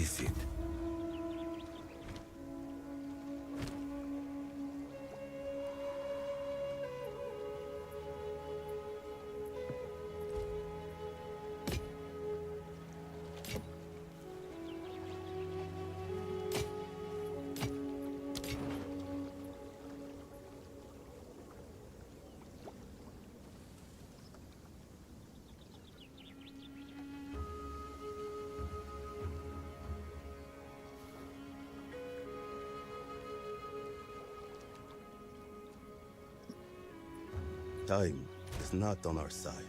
defeat. Time is not on our side.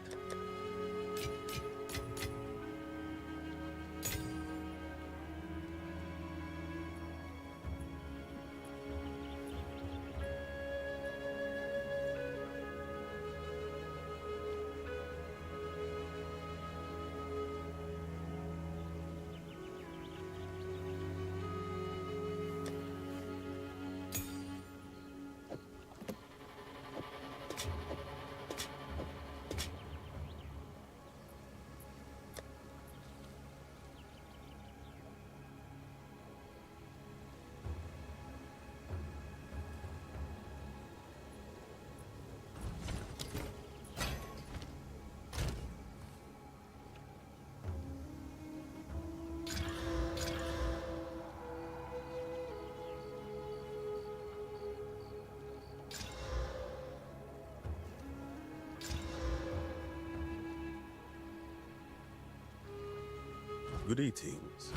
Greetings.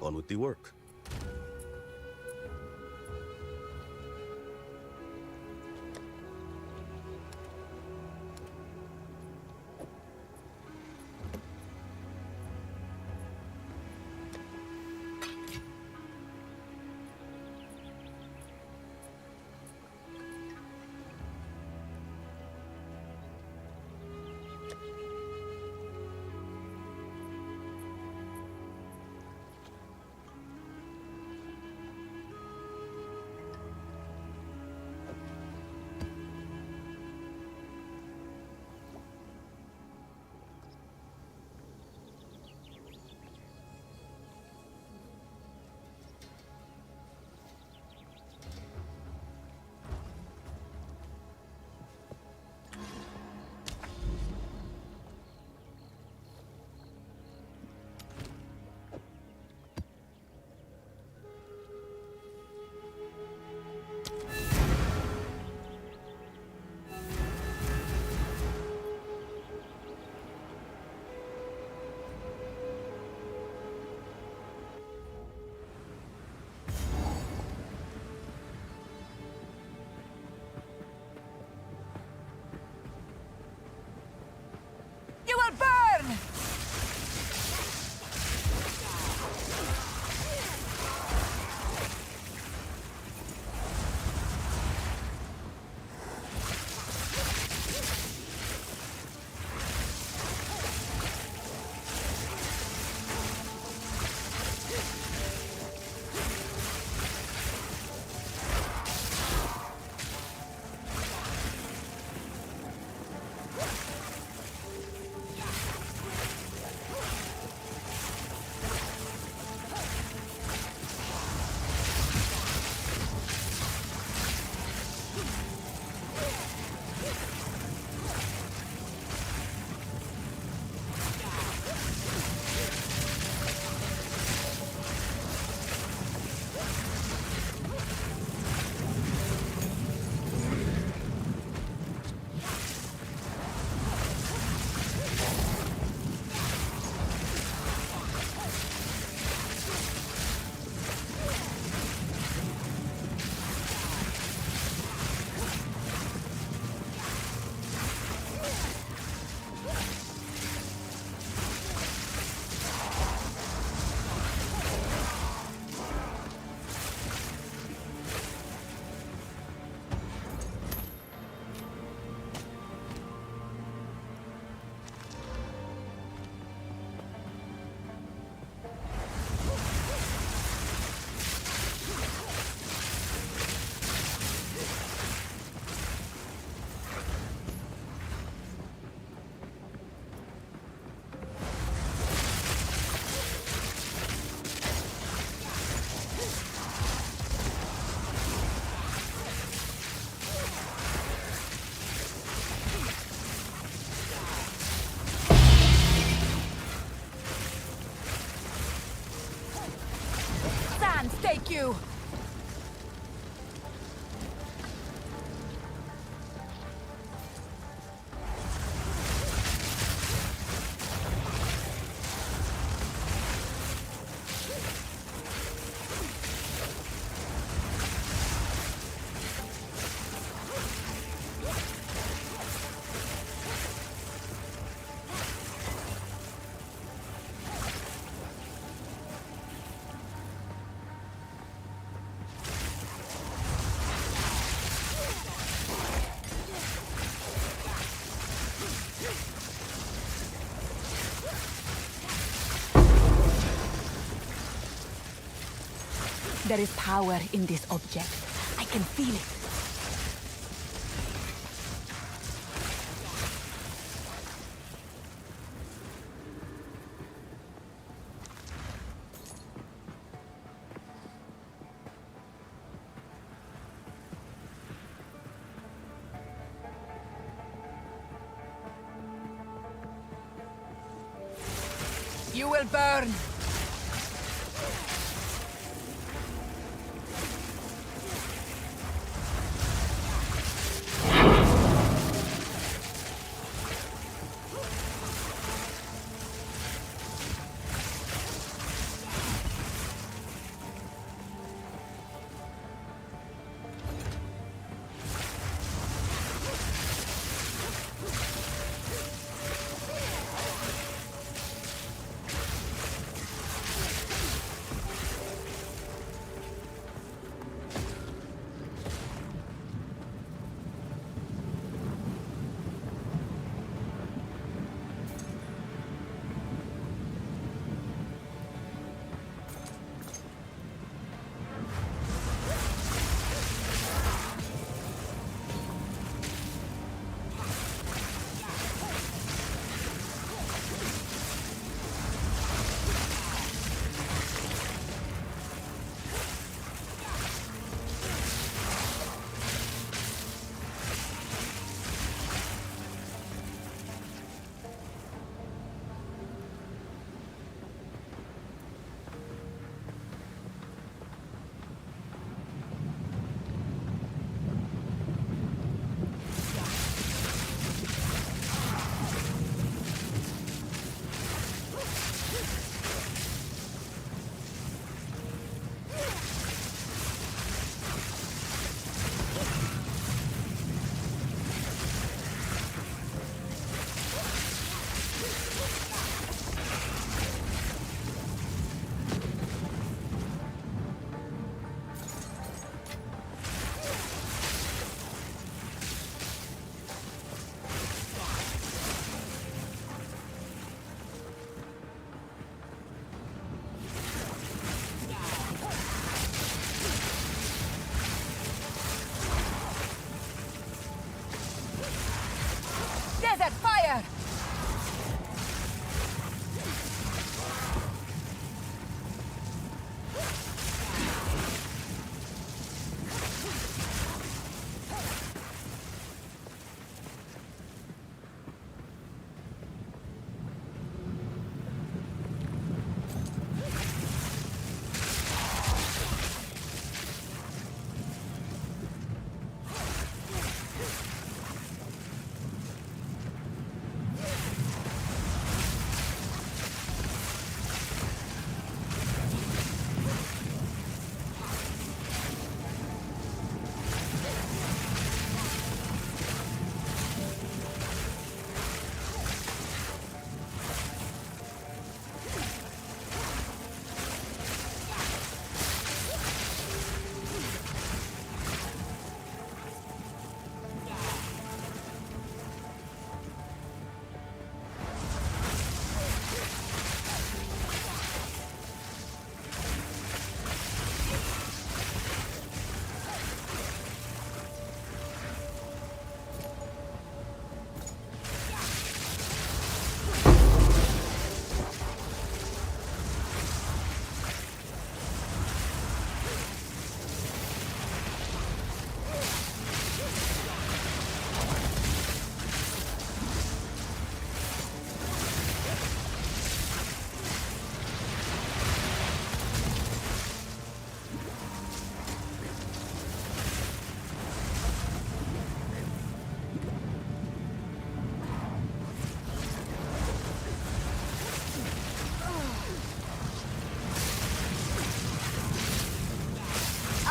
On with the work. Thank you! There is power in this object. I can feel it. You will burn!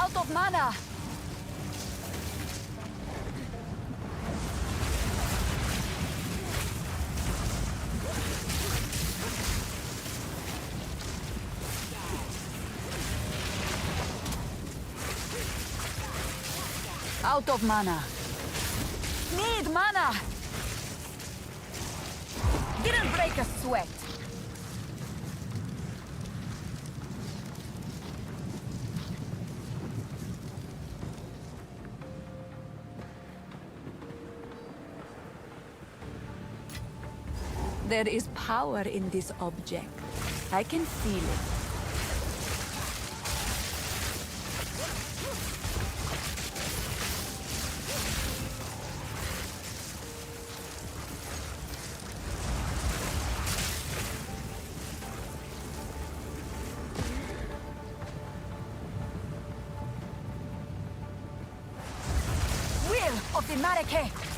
Out of mana! Out of mana. Need mana! Didn't break a sweat. There is power in this object. I can feel it. Will of the Mareke!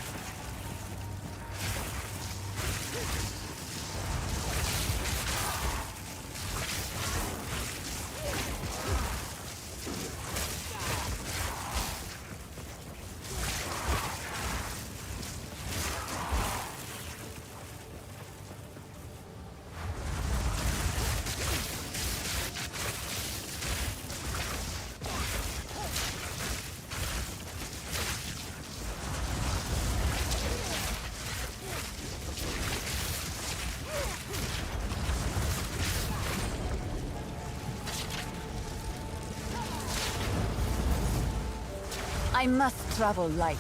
I must travel light.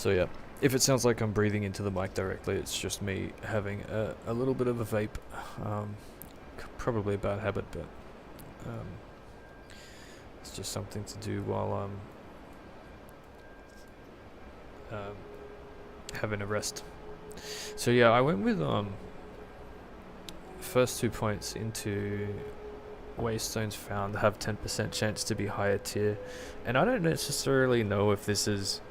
So yeah, if it sounds like I'm breathing into the mic directly, it's just me having a little bit of a vape. Probably a bad habit, but it's just something to do while I'm having a rest. So yeah, I went with first 2 points into Waystones found have 10% chance to be higher tier, and I don't necessarily know if this is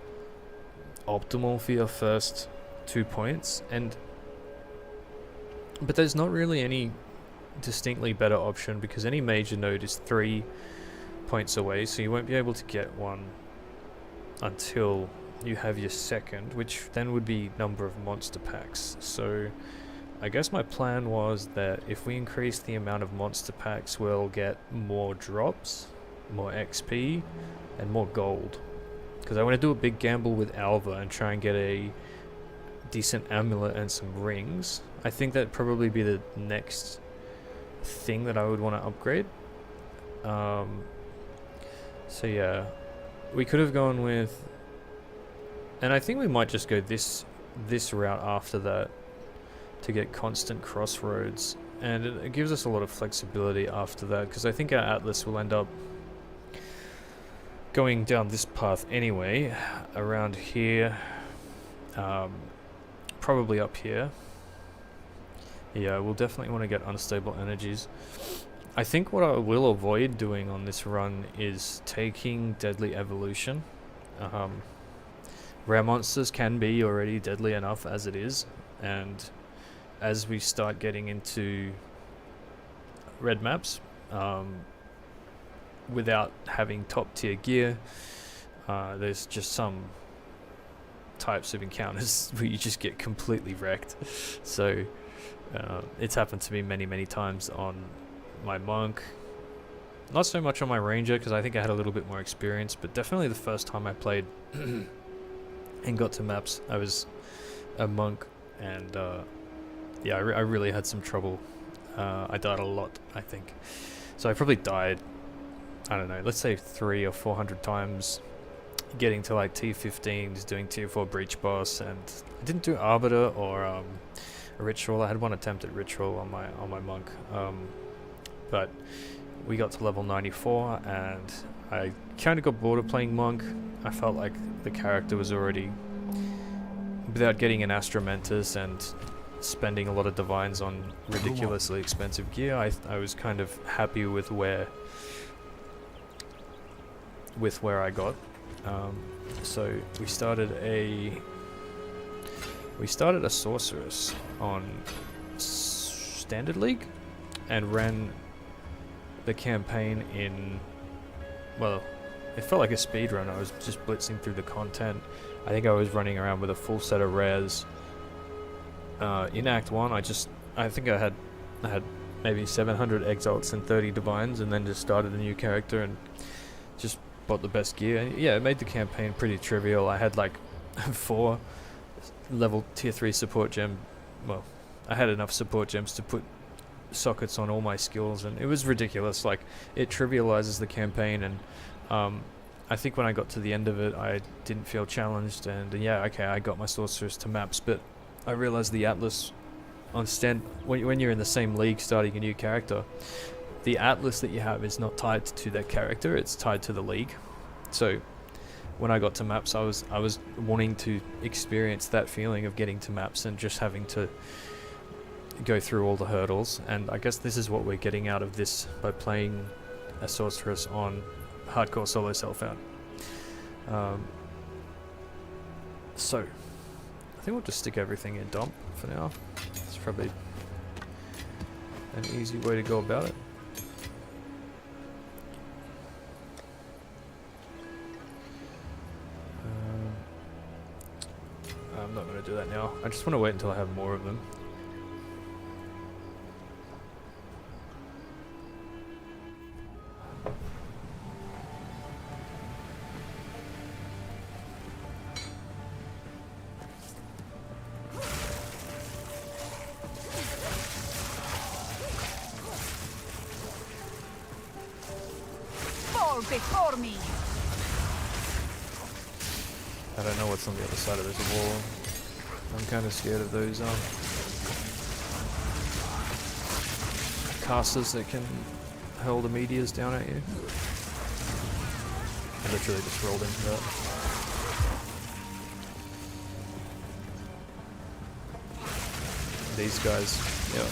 optimal for your first 2 points, but there's not really any distinctly better option because any major node is 3 points away, so you won't be able to get one until you have your second, which then would be number of monster packs. So I guess my plan was that if we increase the amount of monster packs, we'll get more drops, more XP, and more gold. Because I want to do a big gamble with Alva and try and get a decent amulet and some rings. I think that'd probably be the next thing that I would want to upgrade. So yeah, we could have gone with, and I think we might just go this route after that to get constant crossroads, and it gives us a lot of flexibility after that, because I think our Atlas will end up going down this path anyway, around here, probably up here. Yeah, we'll definitely want to get unstable energies. I think what I will avoid doing on this run is taking deadly evolution. Rare monsters can be already deadly enough as it is, and as we start getting into red maps, without having top tier gear, there's just some types of encounters where you just get completely wrecked. So it's happened to me many times on my monk, not so much on my ranger because I think I had a little bit more experience, but definitely the first time I played and got to maps, I was a monk, and yeah, I really had some trouble. I died a lot, I think. So I probably died, I don't know, let's say 300 or 400 times getting to like T15s, doing tier 4 breach boss, and I didn't do Arbiter or a ritual. I had one attempt at ritual on my monk, but we got to level 94 and I kind of got bored of playing monk. I felt like the character was already, without getting an Astromentus and spending a lot of divines on ridiculously expensive gear, I was kind of happy with where I got. So we started a sorceress on Standard League and ran the campaign in, well, it felt like a speed run. I was just blitzing through the content. I think I was running around with a full set of rares. In Act 1, I think I had maybe 700 exalts and 30 divines, and then just started a new character and just bought the best gear. And yeah, it made the campaign pretty trivial. I had like 4 level tier 3 support gem. Well, I had enough support gems to put sockets on all my skills, and it was ridiculous. Like, it trivializes the campaign, and I think when I got to the end of it, I didn't feel challenged, and yeah, okay, I got my sorceress to maps, but I realized the Atlas on when you're in the same league starting a new character, the Atlas that you have is not tied to that character, it's tied to the league. So when I got to maps, I was wanting to experience that feeling of getting to maps and just having to go through all the hurdles, and I guess this is what we're getting out of this by playing a sorceress on Hardcore Solo Self-Found. So I think we'll just stick everything in dump for now. It's probably an easy way to go about it. I'm not going to do that now. I just want to wait until I have more of them. Fall before me. I don't know what's on the other side of this wall. I'm kind of scared of those casters that can hurl the meteors down at you. I literally just rolled into that. These guys, yeah.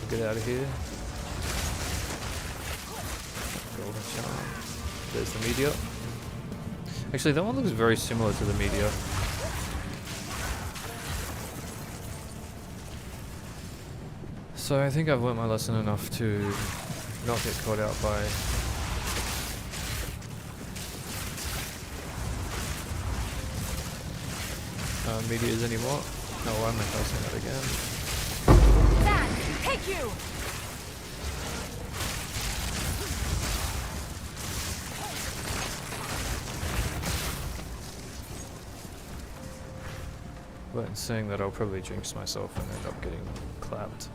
Get out of here. Golden charm. There's the meteor. Actually, that one looks very similar to the meteor. So I think I've learnt my lesson enough to not get caught out by meteors anymore. No, why am I casting that again? That, take you! But in saying that, I'll probably jinx myself and end up getting clapped.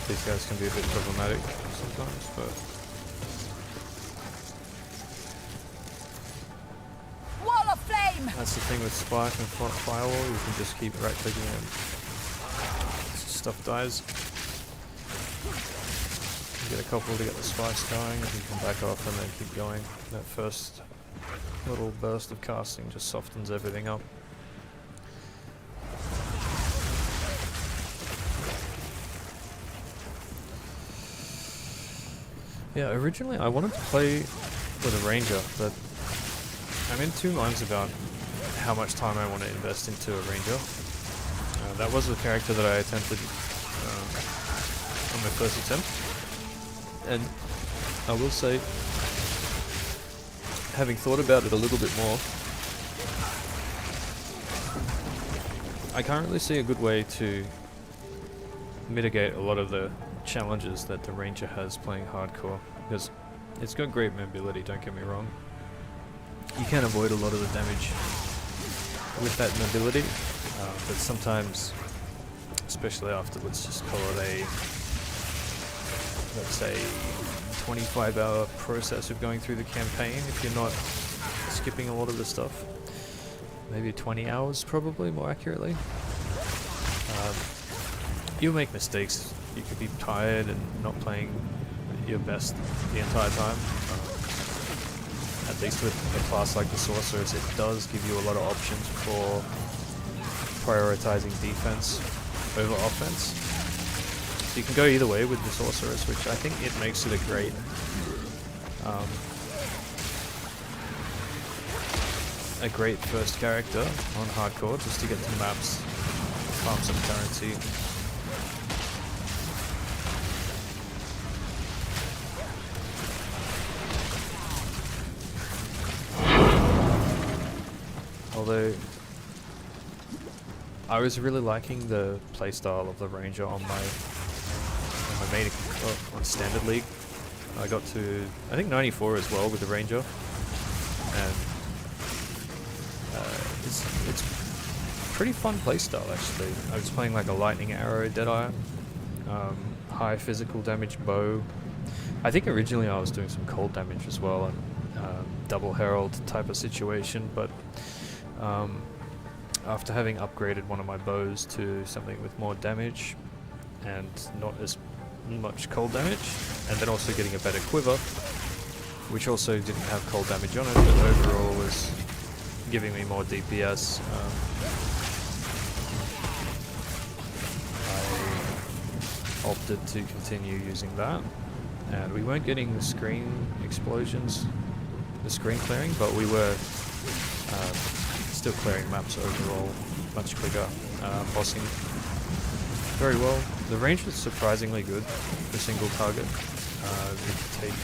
These guys can be a bit problematic sometimes, but Wall of flame! that's the thing with Spike and Firewall, you can just keep right clicking and stuff dies. You get a couple to get the spikes going, and you can back off and then keep going. That first little burst of casting just softens everything up. Yeah, originally I wanted to play with a ranger, but I'm in two minds about how much time I want to invest into a ranger. That was the character that I attempted on my first attempt, and I will say, having thought about it a little bit more, I can't really see a good way to mitigate a lot of the challenges that the ranger has playing hardcore, because it's got great mobility, don't get me wrong. You can avoid a lot of the damage with that mobility, but sometimes, especially after, let's just call it a, let's say, 25-hour process of going through the campaign, if you're not skipping a lot of the stuff, maybe 20 hours probably, more accurately, you'll make mistakes. You could be tired and not playing your best the entire time. At least with a class like the Sorceress, it does give you a lot of options for prioritizing defense over offense. So you can go either way with the Sorceress, which I think it makes it a great first character on hardcore, just to get to maps, farm some currency. Although I was really liking the playstyle of the Ranger on my main on Standard League. I got to, I think, 94 as well with the Ranger, and it's pretty fun playstyle actually. I was playing like a Lightning Arrow Deadeye, high physical damage bow. I think originally I was doing some cold damage as well, and double herald type of situation, but after having upgraded one of my bows to something with more damage and not as much cold damage, and then also getting a better quiver, which also didn't have cold damage on it, but overall was giving me more DPS, I opted to continue using that, and we weren't getting the screen explosions, the screen clearing, but we were still clearing maps overall much quicker, bossing very well. The range was surprisingly good for single target. We could take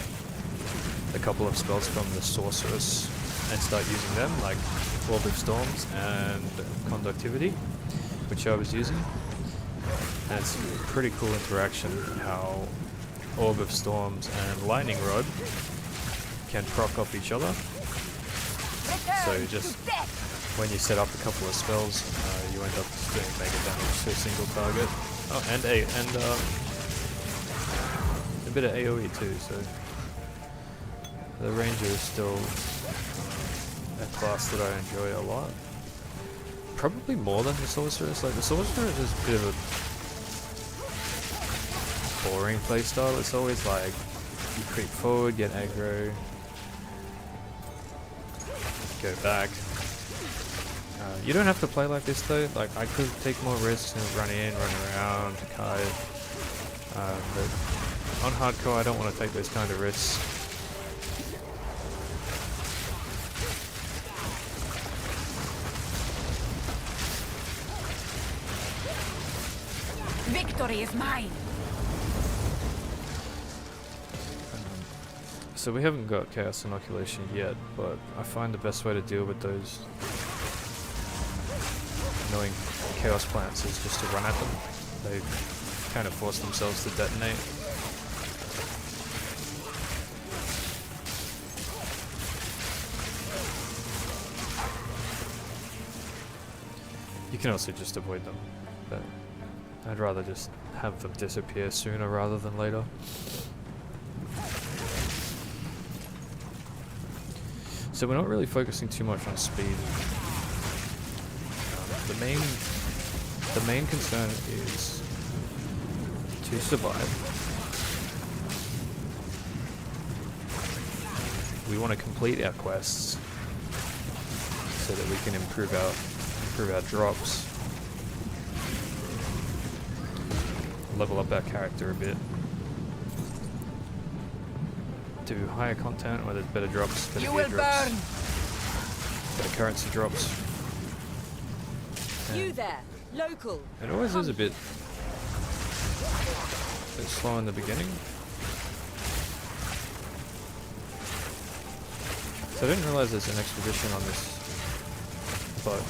a couple of spells from the Sorceress and start using them, like World of Storms and Conductivity, which I was using. And it's a pretty cool interaction how Orb of Storms and Lightning Rod can proc off each other. So you just, when you set up a couple of spells, you end up just doing mega damage to a single target. Oh, and a bit of AoE too, so the Ranger is still a class that I enjoy a lot. Probably more than the Sorceress. Like, the Sorceress is a bit of a boring playstyle. It's always like, you creep forward, get aggro, go back. You don't have to play like this though. Like, I could take more risks and run in, run around, kite. But on hardcore, I don't want to take those kind of risks. Victory is mine. So we haven't got Chaos Inoculation yet, but I find the best way to deal with those annoying Chaos plants is just to run at them. They kind of force themselves to detonate. You can also just avoid them, but I'd rather just have them disappear sooner rather than later. So we're not really focusing too much on speed. The main concern is to survive. We want to complete our quests so that we can improve our drops, level up our character a bit, do higher content where there's better drops, better gear drops, better currency drops. You there, local. It always is a bit slow in the beginning. So I didn't realize there's an expedition on this, but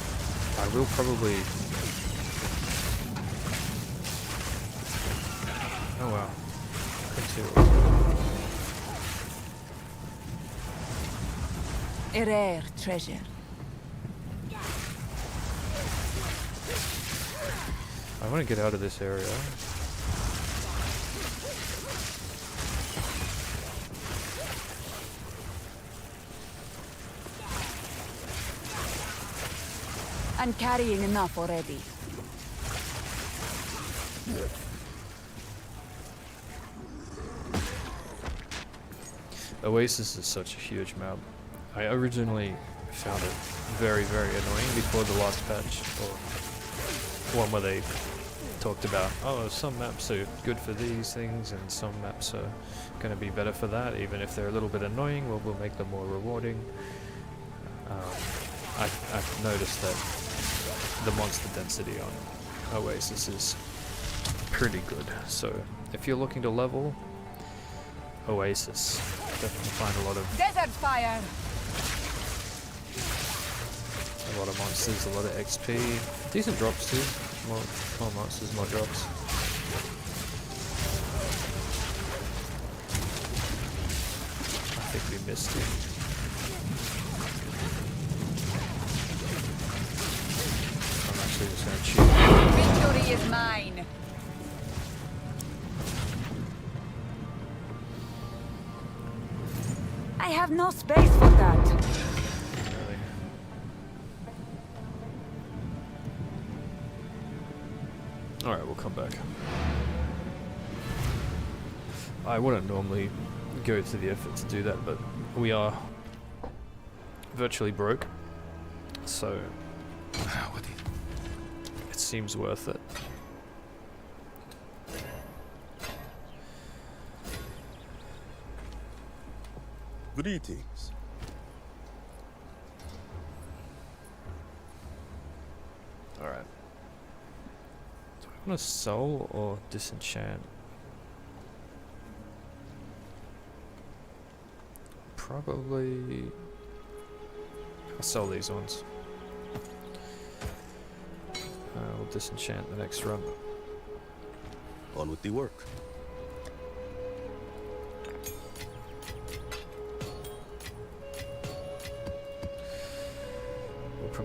I will probably... Oh wow. A rare treasure. I want to get out of this area. I'm carrying enough already. Oasis is such a huge map. I originally found it very, very annoying before the last patch, or one where they talked about, oh, some maps are good for these things and some maps are going to be better for that. Even if they're a little bit annoying, we'll make them more rewarding. I've noticed that the monster density on Oasis is pretty good. So if you're looking to level, Oasis, definitely find a lot of desert fire. A lot of monsters, a lot of XP, decent drops too. More monsters, more drops. I think we missed it. I'm actually just gonna cheat. Victory is mine. I have no space for that. Alright, we'll come back. I wouldn't normally go to the effort to do that, but we are virtually broke, so it seems worth it. Greetings. Alright. Do I want to soul or disenchant? Probably... I'll sell these ones. We'll disenchant the next run. On with the work.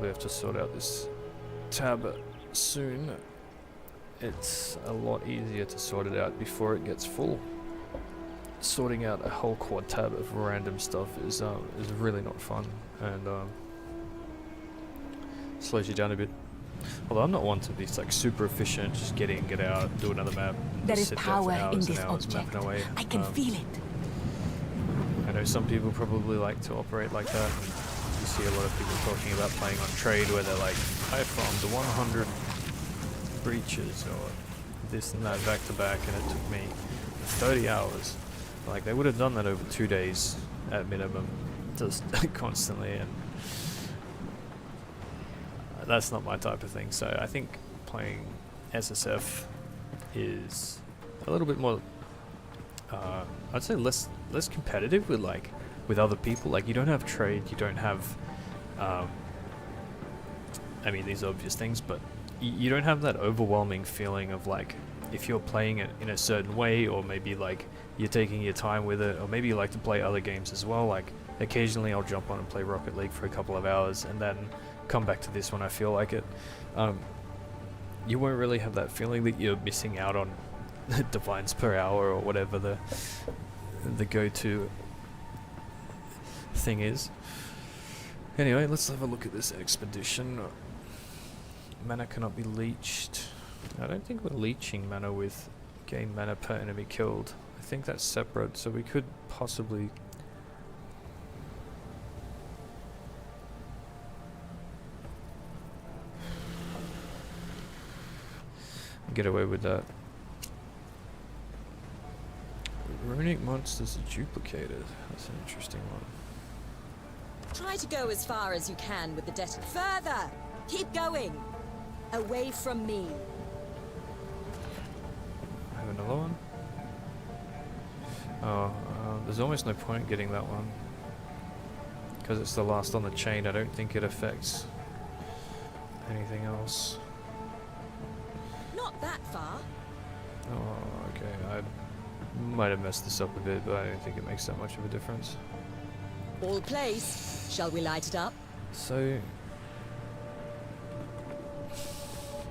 probably have to sort out this tab soon. It's a lot easier to sort it out before it gets full. Sorting out a whole quad tab of random stuff is really not fun, and slows you down a bit. Although I'm not one to be like super efficient, just get in, get out, do another map. There is sit there for power in hours this and hours object. mapping away. I can feel it. I know some people probably like to operate like that. You see a lot of people talking about playing on trade where they're like, I farmed 100 breaches or this and that back to back, and it took me 30 hours. Like, they would have done that over 2 days at minimum, just constantly, and that's not my type of thing. So I think playing SSF is a little bit more, I'd say less competitive with other people. Like, you don't have trade, you don't have, I mean, these are obvious things, but you don't have that overwhelming feeling of like, if you're playing it in a certain way, or maybe like you're taking your time with it, or maybe you like to play other games as well. Like, occasionally I'll jump on and play Rocket League for a couple of hours and then come back to this when I feel like it. You won't really have that feeling that you're missing out on divines per hour or whatever the go-to thing is. Anyway, let's have a look at this expedition. Mana cannot be leached. I don't think we're leeching mana with gain mana per enemy killed. I think that's separate, so we could possibly get away with that. Runic monsters are duplicated. That's an interesting one. Try to go as far as you can with the detonation. Further! Keep going! Away from me. I have another one. Oh, there's almost no point getting that one, because it's the last on the chain. I don't think it affects anything else. Not that far. Oh, okay. I might have messed this up a bit, but I don't think it makes that much of a difference. All place. Shall we light it up? So,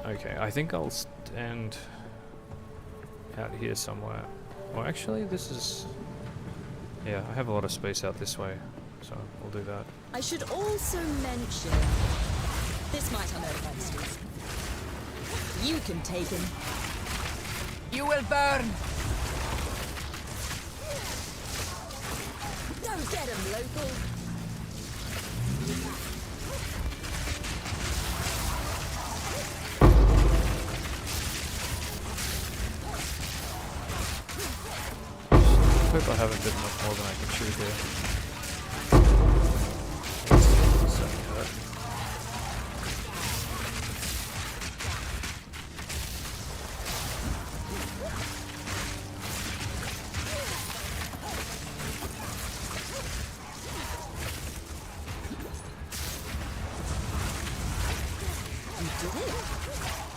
okay, I think I'll stand out here somewhere. Well, actually, this is... yeah, I have a lot of space out this way, so we'll do that. I should also mention... this might unearth monsters. You can take him. You will burn. Don't get him, local. I hope I haven't done much more than I can shoot here. Certainly hurt.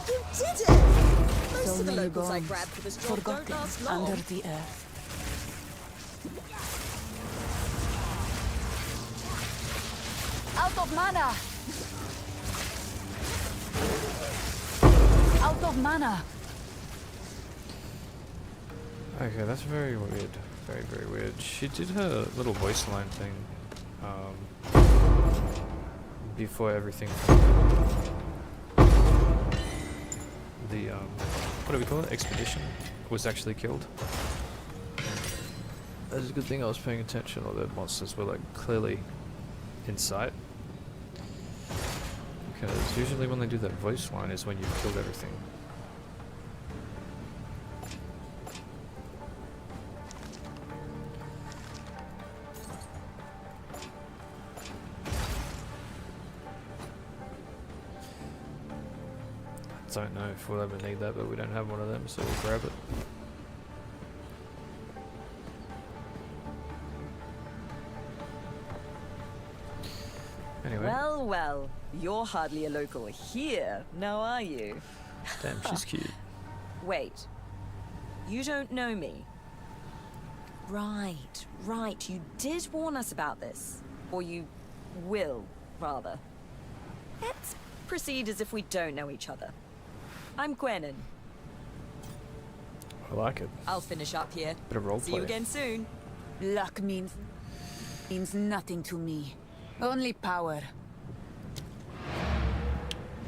You did it! Most So of the many locals I bones grabbed for this job don't forgotten last long. under the earth. Out of mana! Out of mana! Okay, that's very weird. Very, very weird. She did her little voice line thing before everything. The what do we call it? Expedition was actually killed. That's a good thing I was paying attention, or the monsters were like clearly in sight. Because usually when they do that voice line is when you've killed everything. Don't know if we'll ever need that, but we don't have one of them, so we'll grab it. Anyway. Well, well, you're hardly a local here, now are you? Damn, she's cute. Wait, you don't know me? Right, right, you did warn us about this. Or you will, rather. Let's proceed as if we don't know each other. I'm Gwennon. I like it. I'll finish up here. Bit of roleplay. See you again soon. Luck means nothing to me. Only power.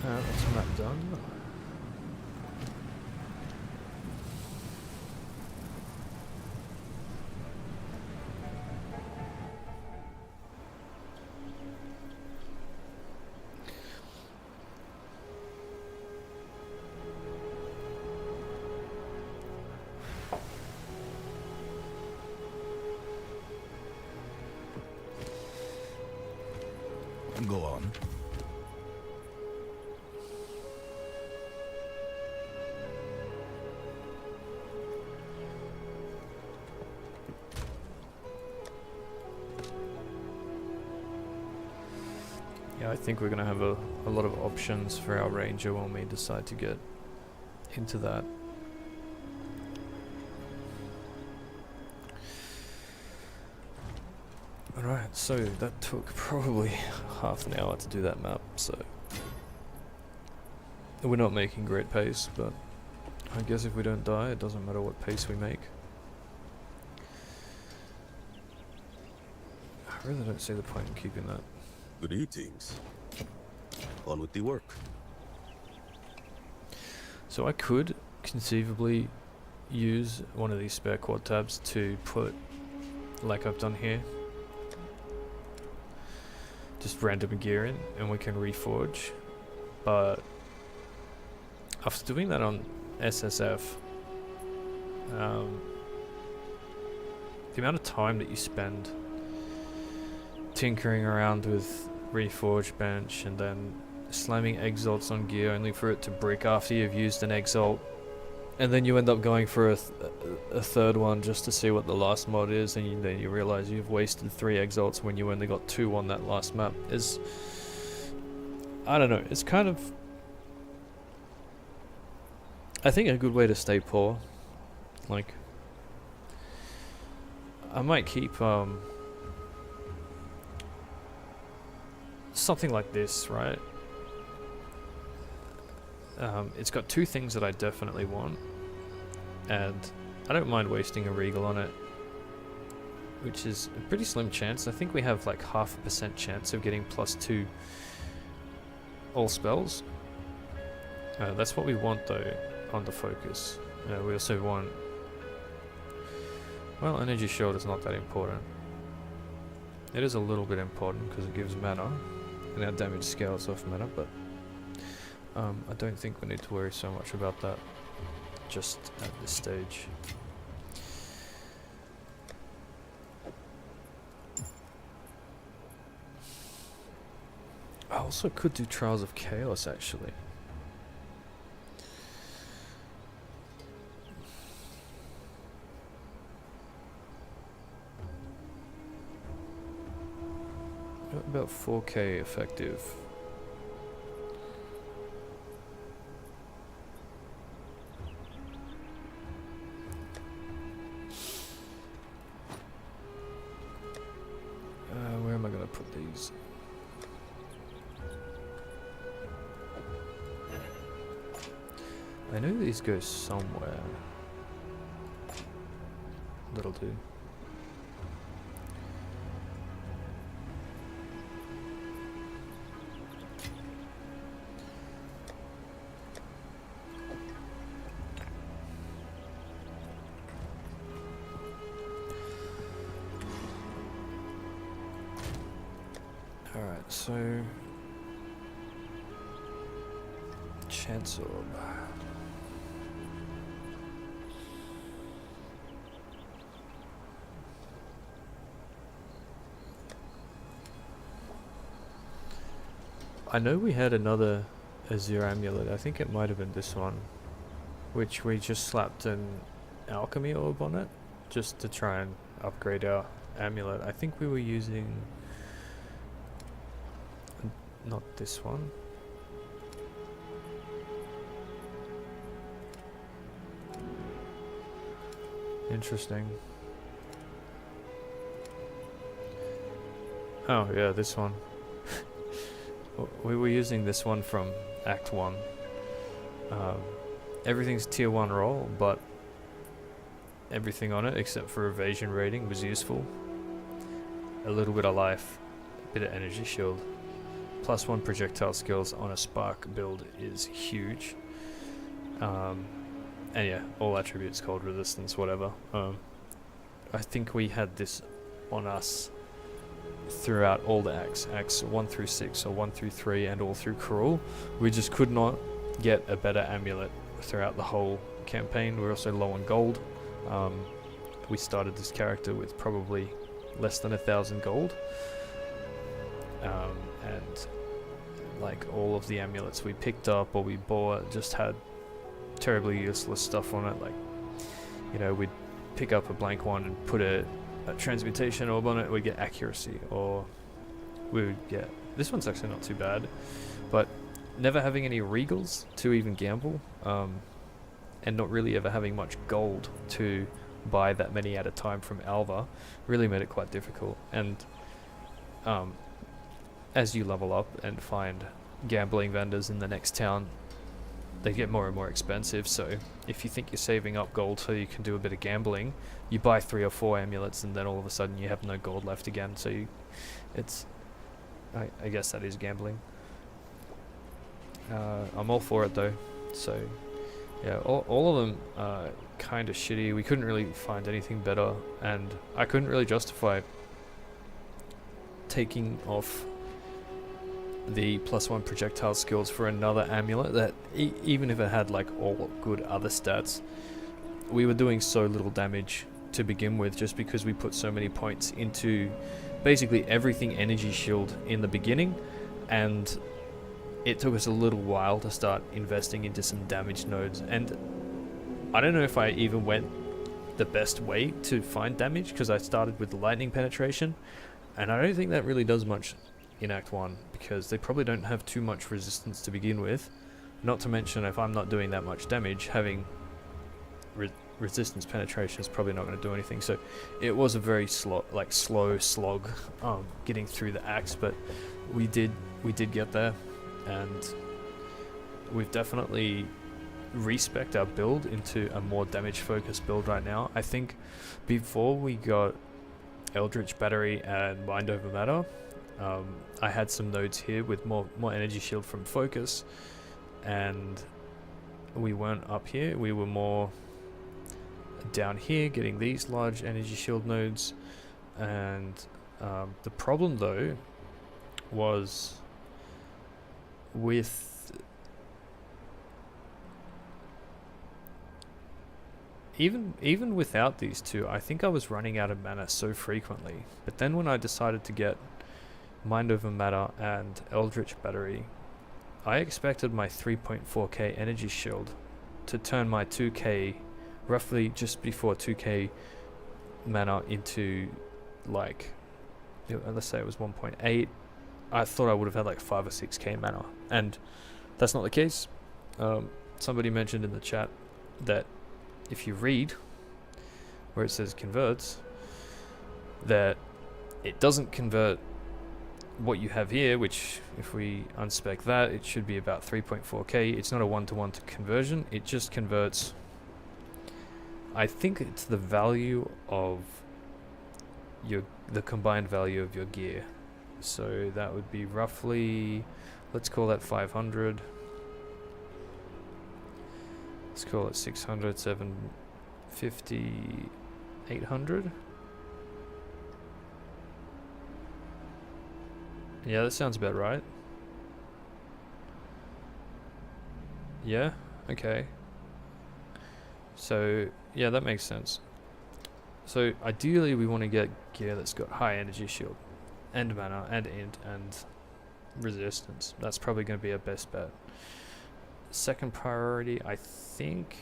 That's map done. Go on. Yeah, I think we're going to have a lot of options for our ranger when we decide to get into that. Alright, so that took probably half an hour to do that map, so we're not making great pace, but I guess if we don't die, it doesn't matter what pace we make. I really don't see the point in keeping that. Greetings. On with the work. So I could conceivably use one of these spare quad tabs to put, like I've done here, just random gear in, and we can reforge. But after doing that on SSF, the amount of time that you spend tinkering around with reforge bench and then slamming exalts on gear only for it to brick after you've used an exalt, and then you end up going for a third one just to see what the last mod is, and then you realize you've wasted 3 exalts when you only got 2 on that last map. Is, I don't know, it's kind of, I think, a good way to stay poor. Like, I might keep something like this, right? It's got 2 things that I definitely want, and I don't mind wasting a regal on it, which is a pretty slim chance. I think we have like 0.5% chance of getting +2 all spells. That's what we want though on the focus. We also want, well, energy shield is not that important. It is a little bit important because it gives mana, and our damage scales off mana, but I don't think we need to worry so much about that just at this stage. I also could do Trials of Chaos actually. About 4k effective. Where am I going to put these? I know these go somewhere. That'll do. Alright, so Chance Orb. I know we had another Azure Amulet, I think it might have been this one, which we just slapped an Alchemy Orb on it, just to try and upgrade our amulet. I think we were using, not this one. Interesting. Oh yeah, this one. we were using this one from Act 1. Everything's tier 1 roll, but everything on it except for evasion rating was useful. A little bit of life, a bit of energy shield. +1 projectile skills on a spark build is huge. And yeah, all attributes, cold resistance, whatever. I think we had this on us throughout all the acts 1 through 6 or 1 through 3 and all through Cruel. We just could not get a better amulet throughout the whole campaign. We're also low on gold. We started this character with probably less than 1,000 gold. And like all of the amulets we picked up or we bought just had terribly useless stuff on it. Like, you know, we'd pick up a blank one and put a transmutation orb on it, we'd get accuracy, or we would get, this one's actually not too bad, but never having any regals to even gamble, and not really ever having much gold to buy that many at a time from Alva really made it quite difficult. And as you level up and find gambling vendors in the next town, they get more and more expensive. So if you think you're saving up gold so you can do a bit of gambling, you buy 3 or 4 amulets and then all of a sudden you have no gold left again. So I guess that is gambling. I'm all for it though. So yeah, all of them are kind of shitty. We couldn't really find anything better, and I couldn't really justify taking off the +1 projectile skills for another amulet that even if it had like all good other stats, we were doing so little damage to begin with just because we put so many points into basically everything energy shield in the beginning, and it took us a little while to start investing into some damage nodes. And I don't know if I even went the best way to find damage, because I started with lightning penetration, and I don't think that really does much in Act 1 because they probably don't have too much resistance to begin with. Not to mention, if I'm not doing that much damage, having resistance penetration is probably not going to do anything. So it was a very slow slog getting through the acts, but we did get there, and we've definitely respec'd our build into a more damage focused build right now. I think before we got Eldritch Battery and Mind Over Matter, I had some nodes here with more energy shield from focus, and we weren't up here, we were more down here getting these large energy shield nodes. And the problem though was with even without these two, I think I was running out of mana so frequently. But then when I decided to get Mind Over Matter and Eldritch Battery, I expected my 3.4k energy shield to turn my 2k, roughly just before 2k mana into like, let's say it was 1.8. I thought I would have had like 5 or 6k mana, and that's not the case. Somebody mentioned in the chat that if you read where it says converts, that it doesn't convert what you have here, which if we unspec that, it should be about 3.4k. It's not a 1-to-1 conversion, it just converts, I think it's the value of the combined value of your gear. So that would be roughly, let's call that 500. Let's call it 600, 750, 800. Yeah, that sounds about right. Yeah, okay. So, yeah, that makes sense. So, ideally we want to get gear that's got high energy shield, and mana, and int, and resistance. That's probably going to be our best bet. Second priority, I think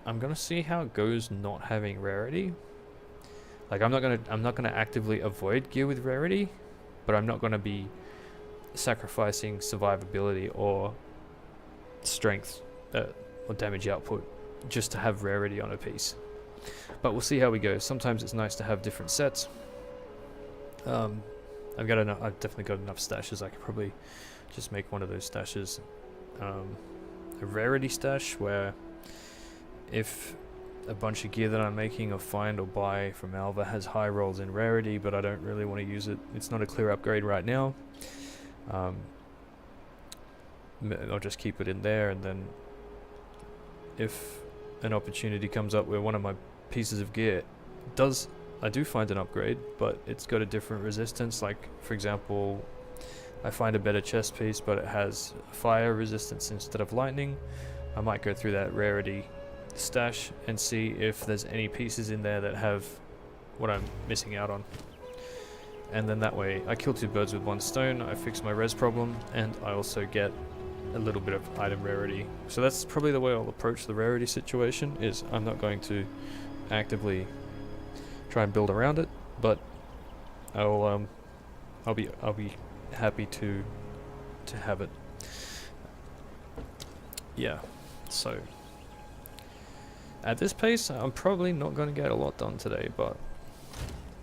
I'm gonna see how it goes not having rarity. Like I'm not gonna actively avoid gear with rarity, but I'm not gonna be sacrificing survivability or strength or damage output just to have rarity on a piece. But we'll see how we go. Sometimes it's nice to have different sets. I've definitely got enough stashes. I could probably just make one of those stashes a rarity stash, where if a bunch of gear that I'm making or find or buy from Alva has high rolls in rarity, but I don't really want to use it, it's not a clear upgrade right now, I'll just keep it in there, and then if an opportunity comes up where one of my pieces of gear I do find an upgrade, but it's got a different resistance, like for example, I find a better chest piece but it has fire resistance instead of lightning, I might go through that rarity stash and see if there's any pieces in there that have what I'm missing out on. And then that way I kill two birds with one stone, I fix my res problem, and I also get a little bit of item rarity. So that's probably the way I'll approach the rarity situation, is I'm not going to actively try and build around it, but I'll be happy to have it. Yeah, so at this pace, I'm probably not going to get a lot done today, but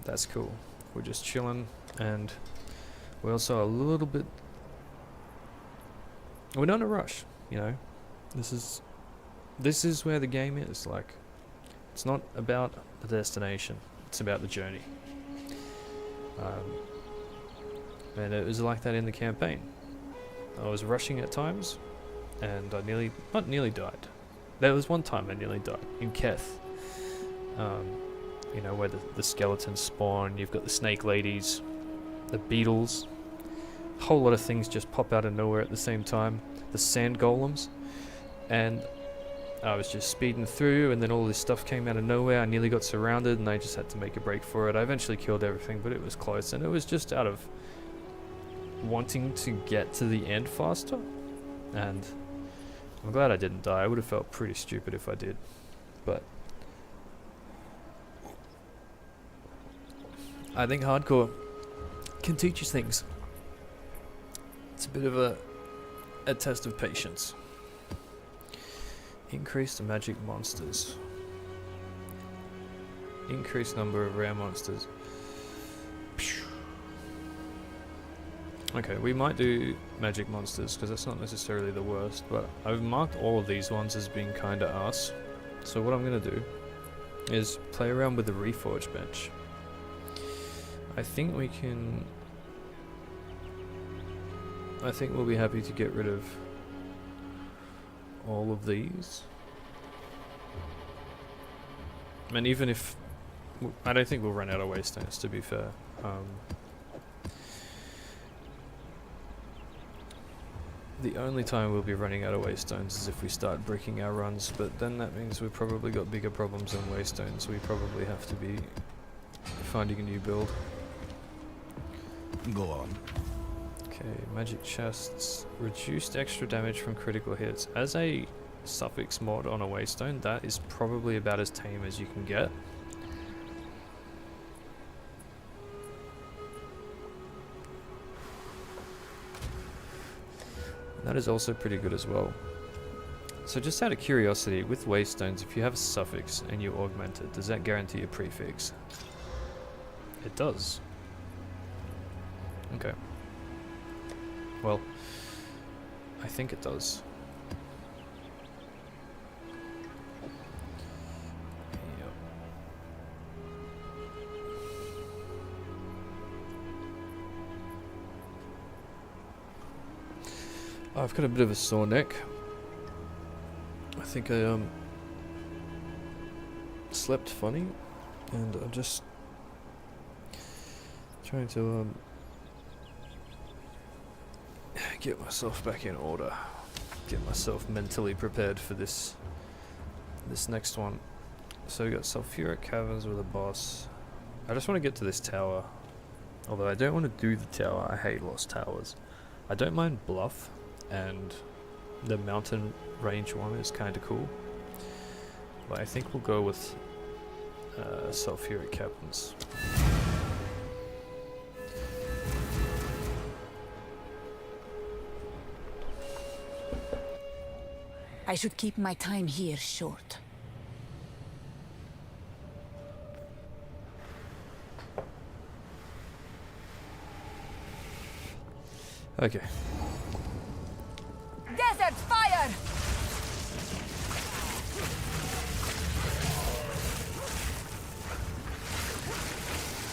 that's cool. We're just chilling, and we're also a little bit... We're not in a rush, you know. This is where the game is. Like, it's not about the destination; it's about the journey. And it was like that in the campaign. I was rushing at times, and I not nearly died. There was one time I nearly died in Keth. You know, where the skeletons spawn, you've got the snake ladies, the beetles, a whole lot of things just pop out of nowhere at the same time, the sand golems, and I was just speeding through, and then all this stuff came out of nowhere. I nearly got surrounded, and I just had to make a break for it. I eventually killed everything, but it was close, and it was just out of wanting to get to the end faster, and I'm glad I didn't die. I would have felt pretty stupid if I did, but I think hardcore can teach you things. It's a bit of a test of patience. Increase the magic monsters. Increase number of rare monsters. Okay, we might do magic monsters, because that's not necessarily the worst, but I've marked all of these ones as being kinda arse. So what I'm gonna do is play around with the reforge bench. I think we'll be happy to get rid of all of these. And even if... I don't think we'll run out of waystones, to be fair. The only time we'll be running out of waystones is if we start bricking our runs, but then that means we've probably got bigger problems than waystones. We probably have to be finding a new build. Go on. Okay, magic chests. Reduced extra damage from critical hits. As a suffix mod on a waystone, that is probably about as tame as you can get. That is also pretty good as well. So just out of curiosity, with waystones, if you have a suffix and you augment it, does that guarantee a prefix? It does. Okay. Well, I think it does. Yep. I've got a bit of a sore neck. I think I slept funny, and I'm just trying to get myself back in order, get myself mentally prepared for this next one. So we got sulfuric caverns with a boss. I just want to get to this tower, although I don't want to do the tower. I hate lost towers. I don't mind bluff, and the mountain range one is kind of cool, but I think we'll go with sulfuric caverns. I should keep my time here short. Okay. Desert fire!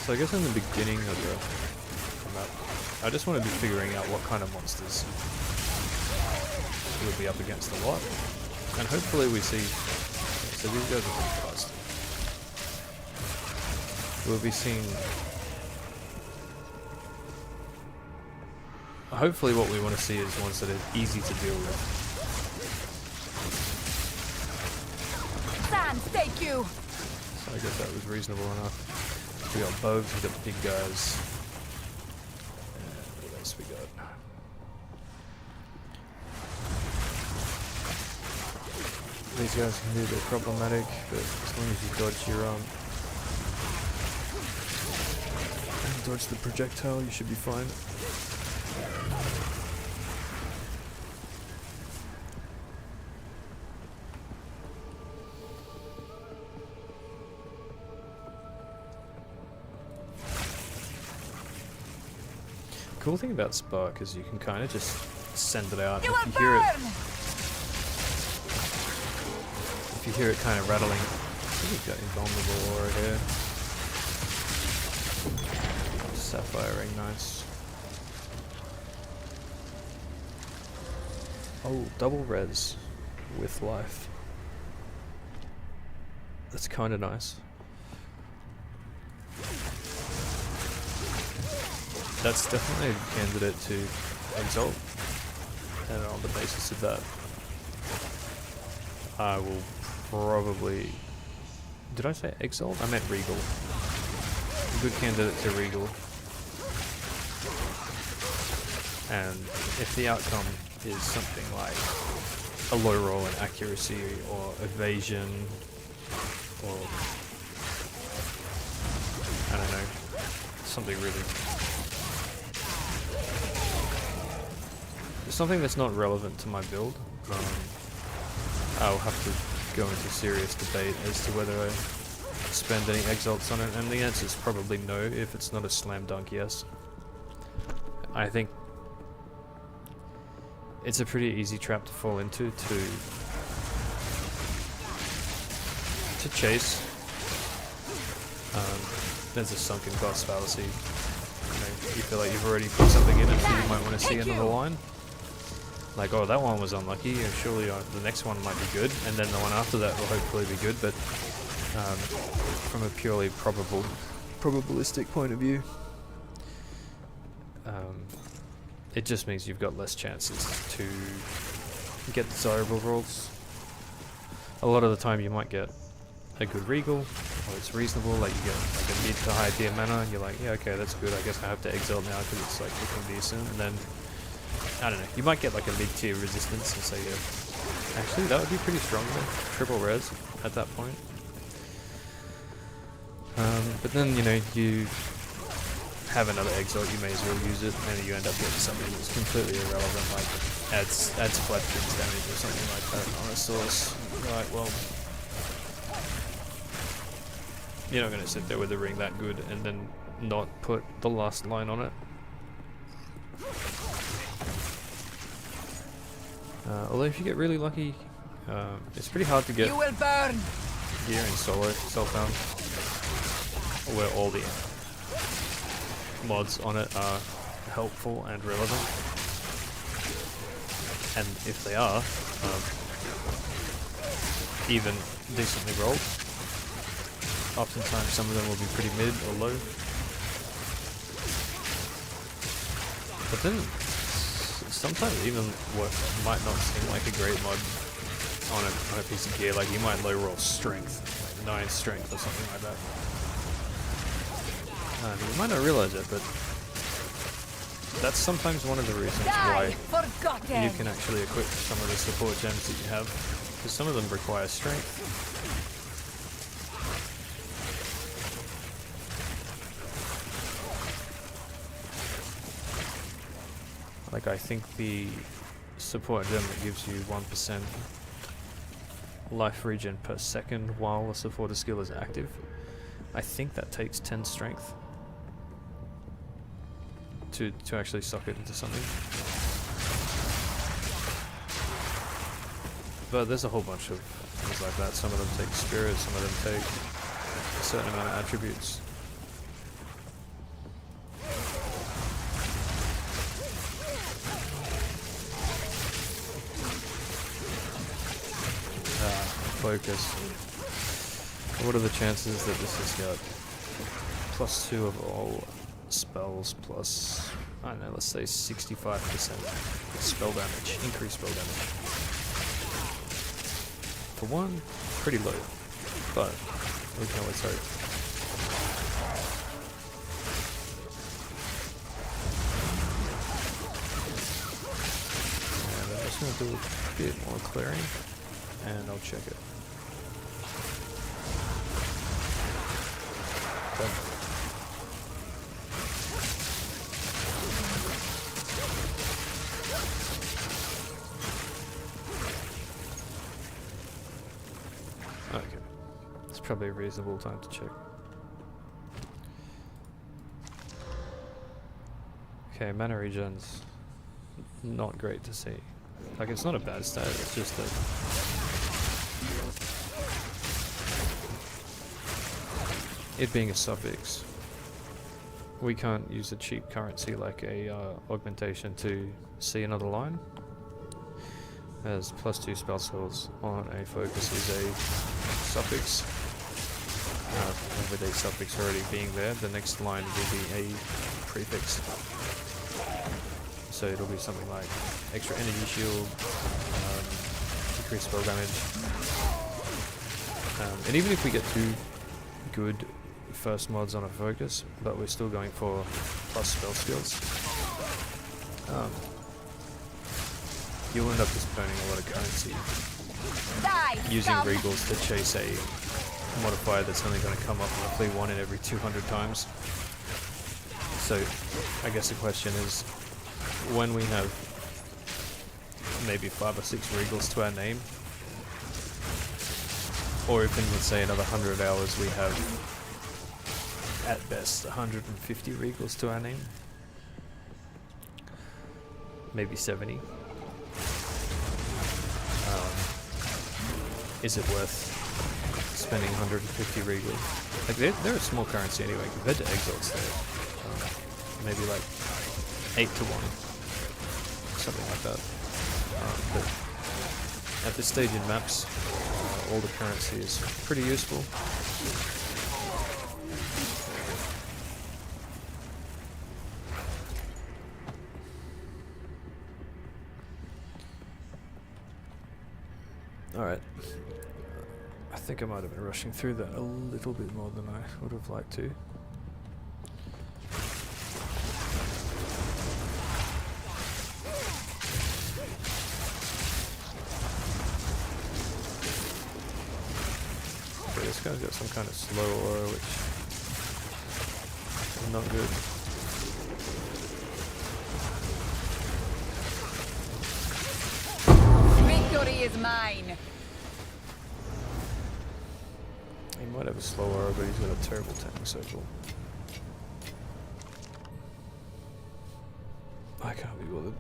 So I guess in the beginning of the map, I just want to be figuring out what kind of monsters we'll be up against a lot. And hopefully we see... So these guys are pretty fast. We'll be seeing... Hopefully what we want to see is ones that are easy to deal with. Sand, take you! So I guess that was reasonable enough. We got bows, we got big guys. And what else we got? These guys can be a bit problematic, but as long as you dodge your dodge the projectile, you should be fine. Cool thing about Spark is you can kind of just send it out. You If will you hear it, burn! if you hear it kind of rattling, I think we've got invulnerable aura here. Sapphire ring, nice. Oh, double res with life. That's kind of nice. That's definitely a candidate to exalt, and on the basis of that, I will probably... Did I say exalt? I meant regal. A good candidate to regal. And if the outcome is something like a low roll in accuracy or evasion, or I don't know, something really... Something that's not relevant to my build, I'll have to go into serious debate as to whether I spend any exalts on it, and the answer is probably no if it's not a slam dunk yes. I think it's a pretty easy trap to fall into to chase. There's a sunken cost fallacy. You know, you feel like you've already put something in it that you might want to see another line. Like, oh, that one was unlucky, and surely the next one might be good, and then the one after that will hopefully be good, but from a purely probabilistic point of view, it just means you've got less chances to get desirable rolls. A lot of the time you might get a good regal, or it's reasonable, like you get like a mid to high tier mana, and you're like, yeah, okay, that's good, I guess I have to exalt now because it's like looking decent, and then I don't know, you might get like a mid-tier resistance and say, yeah, actually that would be pretty strong then, triple res at that point. But then, you know, you have another exalt, you may as well use it, and you end up getting something that's completely irrelevant, like adds flat fix damage or something like that on a source. You're like, well, you're not going to sit there with a ring that good and then not put the last line on it. Although if you get really lucky, it's pretty hard to get You will burn! gear in solo self-found, where all the mods on it are helpful and relevant. And if they are, even decently rolled, oftentimes some of them will be pretty mid or low. But then sometimes even what might not seem like a great mod on a piece of gear, like you might low roll strength, like 9 strength or something like that. You might not realize it, but that's sometimes one of the reasons why forgotten. you can actually equip some of the support gems that you have, because some of them require strength. Like, I think the support gem that gives you 1% life regen per second while the supporter skill is active, I think that takes 10 strength to actually suck it into something. But there's a whole bunch of things like that. Some of them take spirit, some of them take a certain amount of attributes. Focus. What are the chances that this has got +2 of all spells plus, I don't know, let's say 65% spell damage, increased spell damage. For one, pretty low, but we can always hope. And I'm just going to do a bit more clearing, and I'll check it. Okay. Okay, it's probably a reasonable time to check. Okay, mana regen's not great to see. Like, it's not a bad stat, it's just that it being a suffix, we can't use a cheap currency like a augmentation to see another line, as +2 spell skills on a focus is a suffix. With a suffix already being there, the next line will be a prefix. So it'll be something like extra energy shield, increased spell damage, and even if we get 2 good first mods on a focus, but we're still going for plus spell skills, you'll end up just burning a lot of currency using regals to chase a modifier that's only going to come up roughly 1 in every 200 times. So I guess the question is, when we have maybe 5 or 6 regals to our name, or if in, let's say, another 100 hours we have at best 150 regals to our name, maybe 70. Is it worth spending 150 regals? Like, they're a small currency anyway compared to exalts. There, maybe like 8 to 1, something like that. But at this stage in maps, all the currency is pretty useful. Alright, I think I might have been rushing through that a little bit more than I would have liked to. Okay, this guy's got some kind of slow aura, which is not good. Victory is mine. He might have a slow aura, but he's got a terrible tank circle. I can't be bothered.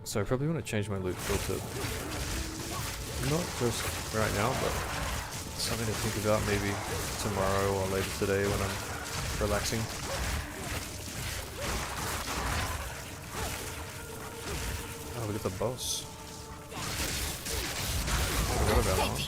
So I probably want to change my loot filter. Not just right now, but something to think about maybe tomorrow or later today when I'm relaxing. Oh, look at the boss. Forgot about that one.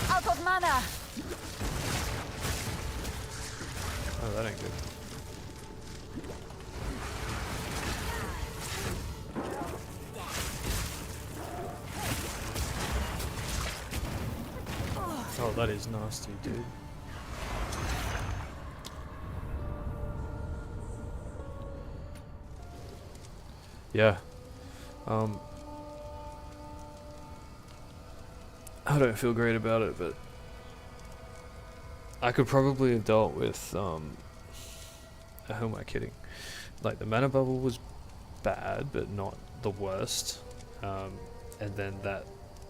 Out of mana. Oh, that ain't good. Oh, that is nasty, dude. Yeah. I don't feel great about it, but I could probably have dealt with, who am I kidding? Like, the mana bubble was bad, but not the worst. And then that,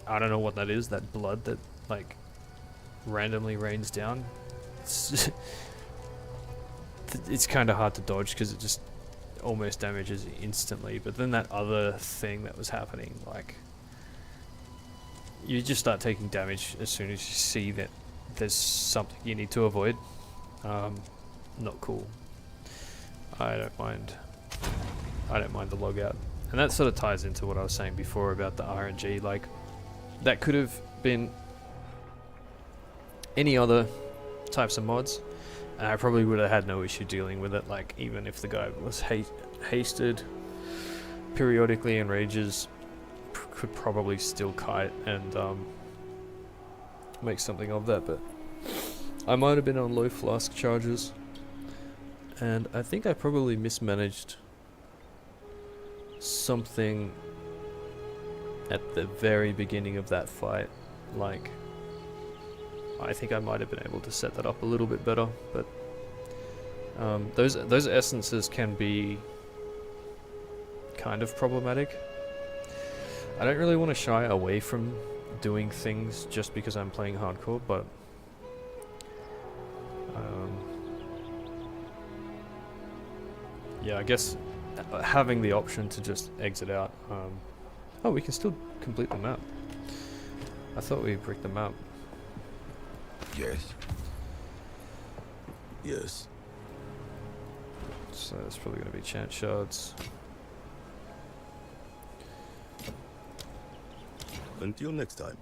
I don't know what that is, that blood that, like, randomly rains down. It's, it's kind of hard to dodge because it just almost damages instantly. But then that other thing that was happening, like, you just start taking damage as soon as you see that there's something you need to avoid. Not cool. I don't mind the logout. And that sort of ties into what I was saying before about the RNG. Like, that could have been any other types of mods, and I probably would have had no issue dealing with it. Like, even if the guy was hasted periodically and rages, could probably still kite and make something of that. But I might have been on low flask charges, and I think I probably mismanaged something at the very beginning of that fight. Like, I think I might have been able to set that up a little bit better, but those essences can be kind of problematic. I don't really want to shy away from doing things just because I'm playing hardcore, but yeah, I guess having the option to just exit out. Oh, we can still complete the map. I thought we bricked the map. Yes. Yes. So it's probably going to be chant shards. Until next time.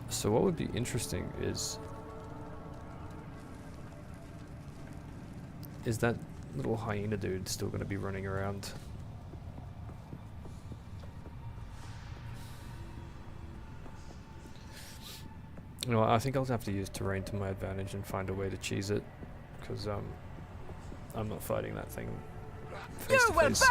So what would be interesting is that little hyena dude still going to be running around? You know, I think I'll have to use terrain to my advantage and find a way to cheese it, because I'm not fighting that thing face to face.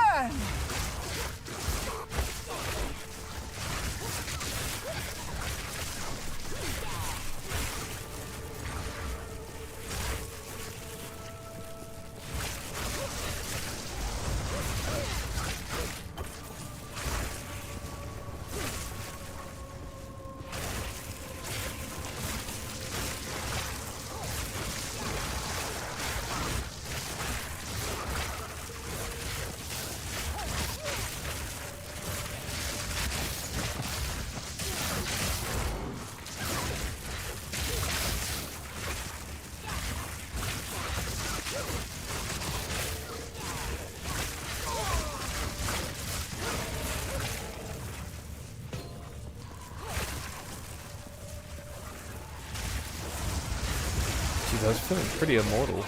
I was feeling pretty immortal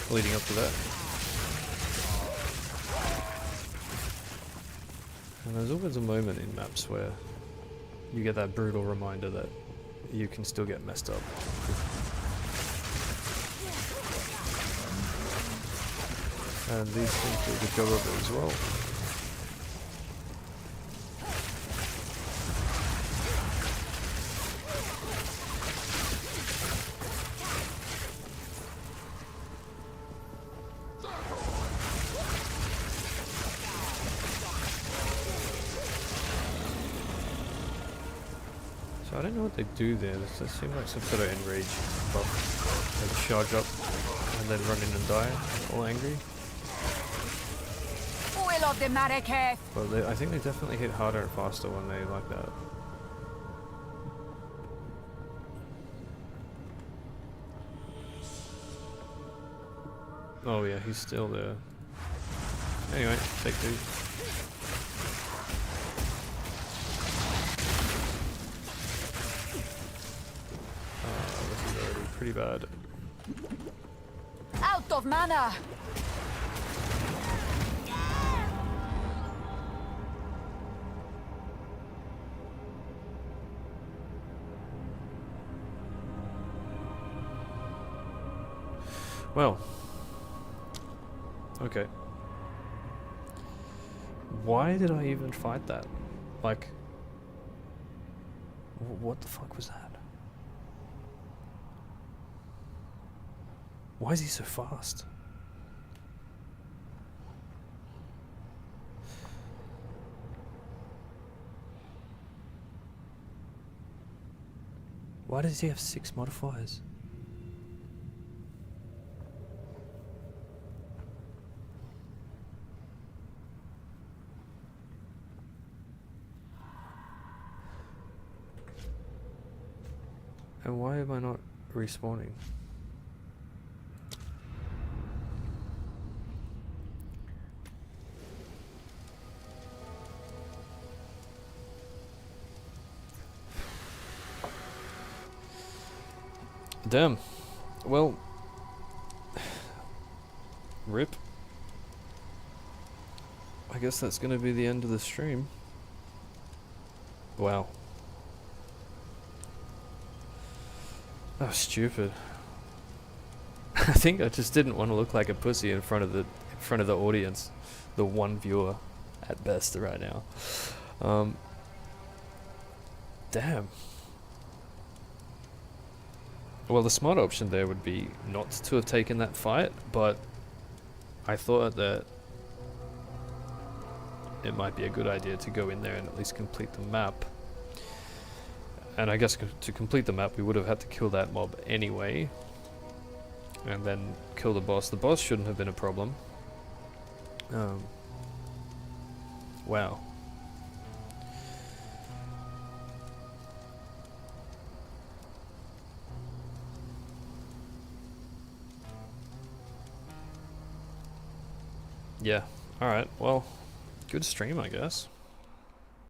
leading up to that. And there's always a moment in maps where you get that brutal reminder that you can still get messed up. And these things do a good job of it as well. I don't know what they do there. They seem like some sort of enrage buff. They charge up and then run in and die, all angry. But I think they definitely hit harder and faster when they like that. Oh yeah, he's still there. Anyway, take two. pretty bad. Out of mana! Well. Okay. Why did I even fight that? Like... what the fuck was that? Why is he so fast? Why does he have 6 modifiers? And why am I not respawning? Damn. Well, rip. I guess that's gonna be the end of the stream. Wow. That was stupid. I think I just didn't want to look like a pussy in front of the audience, the one viewer at best right now. Damn. Well, the smart option there would be not to have taken that fight, but I thought that it might be a good idea to go in there and at least complete the map. And I guess to complete the map we would have had to kill that mob anyway, and then kill the boss. The boss shouldn't have been a problem. Wow. Yeah, alright, well, good stream I guess.